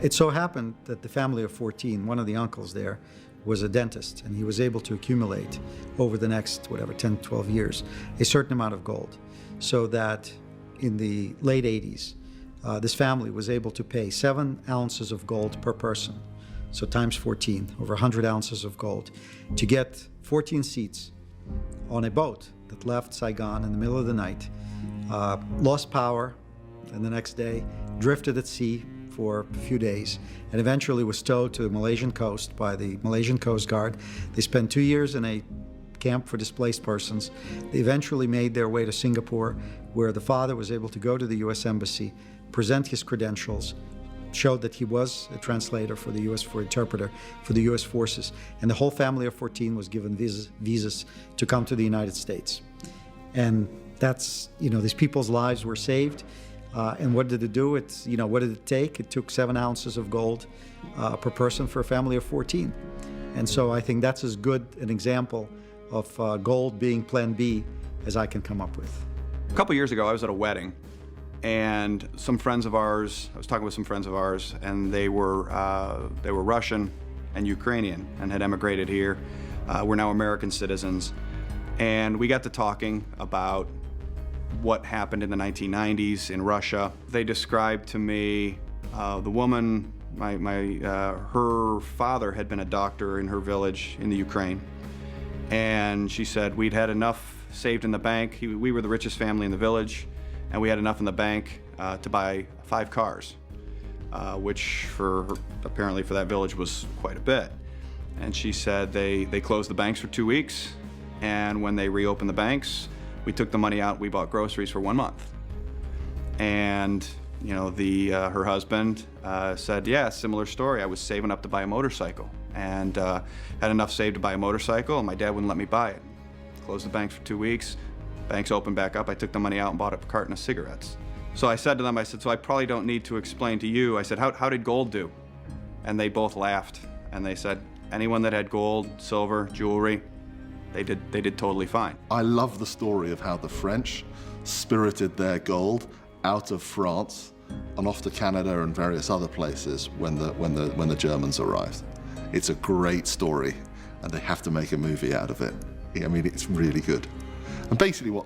It so happened that the family of 14, one of the uncles there, was a dentist, and he was able to accumulate over the next, 10, 12 years, a certain amount of gold. So that in the late 80s, this family was able to pay 7 ounces of gold per person. So times 14, over 100 ounces of gold, to get 14 seats on a boat that left Saigon in the middle of the night, lost power, and the next day drifted at sea for a few days and eventually was towed to the Malaysian coast by the Malaysian Coast Guard. They spent 2 years in a camp for displaced persons. They eventually made their way to Singapore, where the father was able to go to the U.S. Embassy, present his credentials, showed that he was a translator for the U.S. interpreter for the U.S. forces, and the whole family of 14 was given visas to come to the United States. And that's, these people's lives were saved. And what did it do? What did it take? It took 7 ounces of gold per person for a family of 14. And so I think that's as good an example of gold being Plan B as I can come up with. A couple years ago, I was at a wedding, and I was talking with some friends of ours, and they were Russian and Ukrainian and had emigrated here. We're now American citizens. And we got to talking about what happened in the 1990s in Russia. They described to me the woman, her father had been a doctor in her village in the Ukraine. And she said, we'd had enough saved in the bank. We were the richest family in the village, and we had enough in the bank to buy 5 cars, which apparently for that village was quite a bit. And she said they closed the banks for 2 weeks, and when they reopened the banks, we took the money out, we bought groceries for 1 month. And her husband said, yeah, similar story. I was saving up to buy a motorcycle and had enough saved to buy a motorcycle, and my dad wouldn't let me buy it. Closed the banks for 2 weeks, banks opened back up, I took the money out and bought a carton of cigarettes. So I said to them, so I probably don't need to explain to you. I said, how did gold do? And they both laughed, and they said, anyone that had gold, silver, jewelry, they did totally fine. I love the story of how the French spirited their gold out of France and off to Canada and various other places when the Germans arrived. It's a great story, and they have to make a movie out of it. I mean, it's really good. And basically,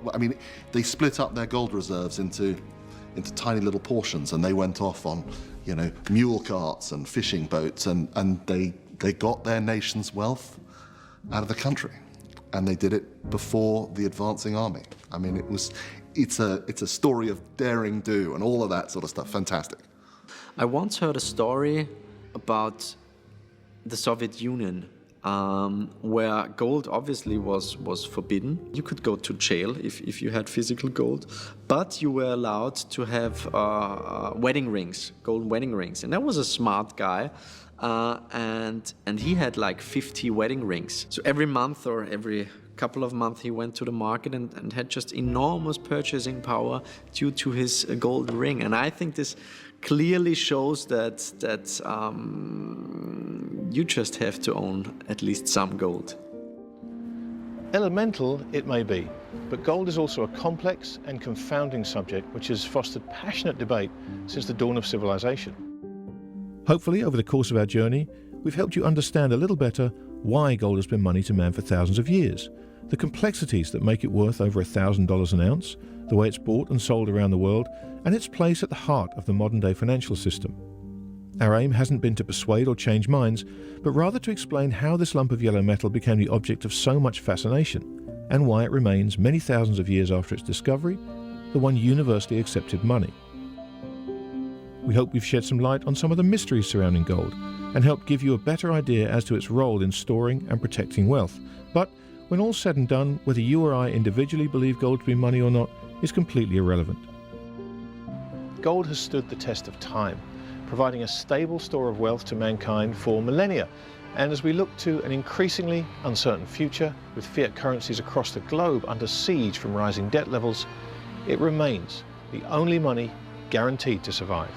they split up their gold reserves into tiny little portions, and they went off on, mule carts and fishing boats, and they got their nation's wealth out of the country. And they did it before the advancing army. I mean, it's a story of daring do and all of that sort of stuff. Fantastic. I once heard a story about the Soviet Union, where gold obviously was forbidden. You could go to jail if you had physical gold, but you were allowed to have wedding rings, gold wedding rings. And that was a smart guy. And he had like 50 wedding rings. So every month or every couple of months he went to the market and had just enormous purchasing power due to his gold ring. And I think this clearly shows that you just have to own at least some gold. Elemental it may be, but gold is also a complex and confounding subject which has fostered passionate debate since the dawn of civilization. Hopefully, over the course of our journey, we've helped you understand a little better why gold has been money to man for thousands of years, the complexities that make it worth over $1,000 an ounce, the way it's bought and sold around the world, and its place at the heart of the modern-day financial system. Our aim hasn't been to persuade or change minds, but rather to explain how this lump of yellow metal became the object of so much fascination, and why it remains, many thousands of years after its discovery, the one universally accepted money. We hope we've shed some light on some of the mysteries surrounding gold and helped give you a better idea as to its role in storing and protecting wealth. But when all's said and done, whether you or I individually believe gold to be money or not is completely irrelevant. Gold has stood the test of time, providing a stable store of wealth to mankind for millennia. And as we look to an increasingly uncertain future, with fiat currencies across the globe under siege from rising debt levels, it remains the only money guaranteed to survive.